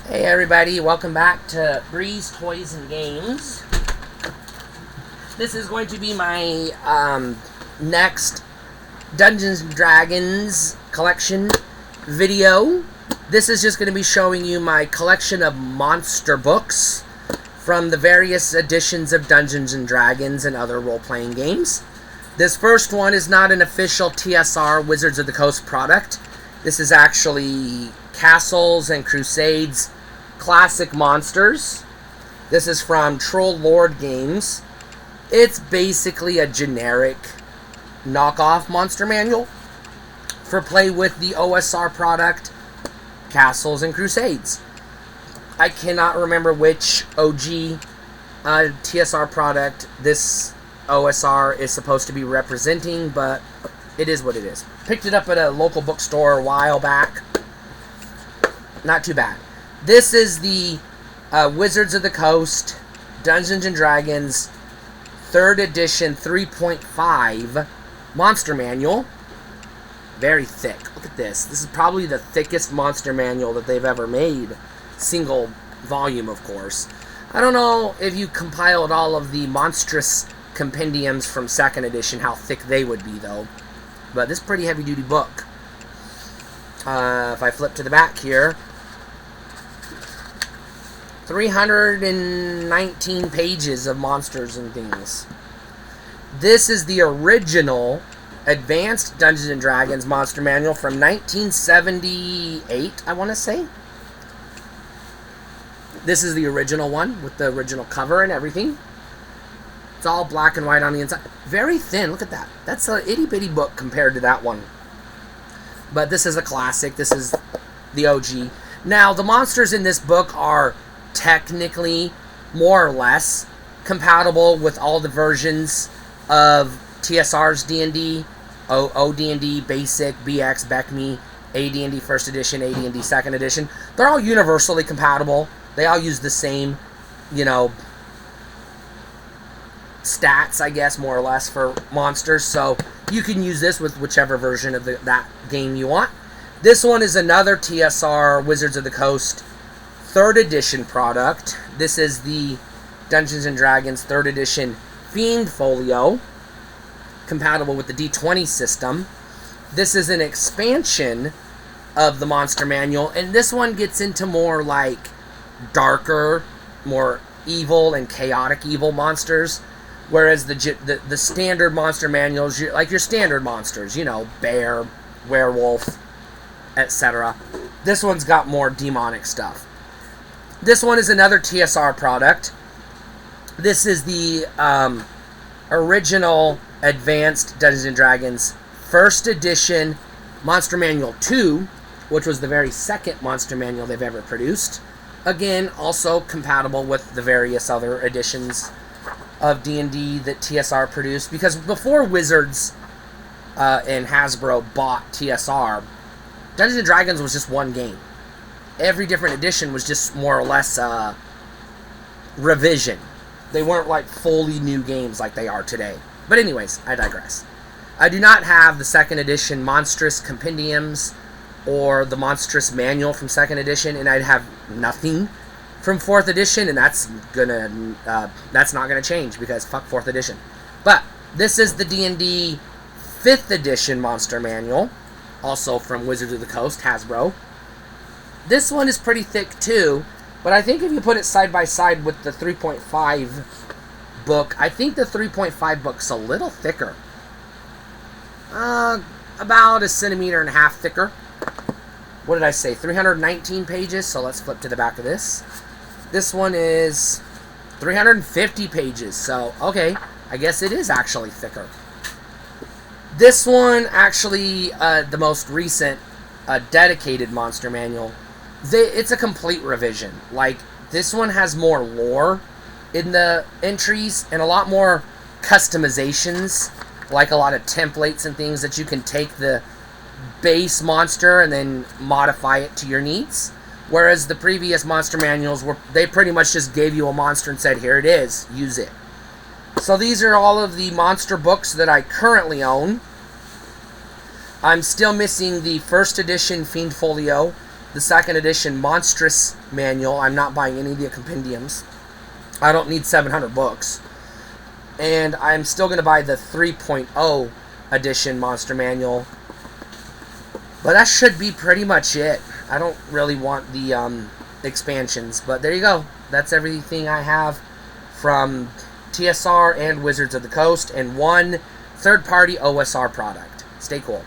Hey everybody, welcome back to Breeze Toys and Games. This is going to be my next Dungeons and Dragons collection video. This is just going to be showing you my collection of monster books from the various editions of Dungeons and Dragons and other role-playing games. This first one is not an official TSR Wizards of the Coast product. This is actually Castles and Crusades Classic Monsters. This is from Troll Lord Games. It's basically a generic knockoff monster manual for play with the OSR product, Castles and Crusades. I cannot remember which OG TSR product this OSR is supposed to be representing, but it is what it is. Picked it up at a local bookstore a while back. Not too bad. This is the Wizards of the Coast Dungeons and Dragons 3rd edition 3.5 monster manual. Very thick. Look at this. This is probably the thickest monster manual that they've ever made. Single volume, of course. I don't know if you compiled all of the monstrous compendiums from 2nd edition, how thick they would be, though. But this is a pretty heavy-duty book. If I flip to the back here, 319 pages of monsters and things. This is the original Advanced Dungeons and Dragons Monster Manual from 1978, I want to say. This is the original one with the original cover and everything. It's all black and white on the inside. Very thin, look at that. That's an itty-bitty book compared to that one. But this is a classic. This is the OG. Now, the monsters in this book are technically, more or less, compatible with all the versions of TSR's D&D, OD&D, Basic, BX, BECMI, AD&D 1st Edition, AD&D 2nd Edition. They're all universally compatible. They all use the same, stats, I guess, more or less, for monsters. So you can use this with whichever version of that game you want. This one is another TSR Wizards of the Coast 3rd edition product. This is the Dungeons and Dragons 3rd edition Fiend Folio, compatible with the D20 system. This is an expansion of the monster manual, and this one gets into more like darker, more evil and chaotic evil monsters, whereas the standard monster manuals, like your standard monsters, bear, werewolf, etc. This one's got more demonic stuff. This one is another TSR product. This is the original Advanced Dungeons & Dragons 1st edition Monster Manual 2, which was the very second monster manual they've ever produced. Again, also compatible with the various other editions of D&D that TSR produced, because before Wizards and Hasbro bought TSR, Dungeons & Dragons was just one game. Every different edition was just more or less revision. They weren't like fully new games like they are today. But anyways, I digress. I do not have the 2nd edition Monstrous Compendiums or the Monstrous Manual from 2nd edition, and I'd have nothing from 4th edition, and that's not gonna change because fuck 4th edition. But this is the D&D 5th edition Monster Manual, also from Wizards of the Coast, Hasbro. This one is pretty thick too, but I think if you put it side by side with the 3.5 book, I think the 3.5 book's a little thicker. About 1.5 centimeters thicker. What did I say? 319 pages, so let's flip to the back of this. This one is 350 pages, so okay, I guess it is actually thicker. This one, actually, the most recent dedicated monster manual, it's a complete revision. Like, this one has more lore in the entries and a lot more customizations, like a lot of templates and things that you can take the base monster and then modify it to your needs. Whereas the previous monster manuals, they pretty much just gave you a monster and said, here it is, use it. So these are all of the monster books that I currently own. I'm still missing the 1st edition Fiend Folio the second edition Monstrous Manual. I'm not buying any of the compendiums. I don't need 700 books. And I'm still going to buy the 3.0 edition Monster Manual. But that should be pretty much it. I don't really want the expansions. But there you go. That's everything I have from TSR and Wizards of the Coast, and one third-party OSR product. Stay cool.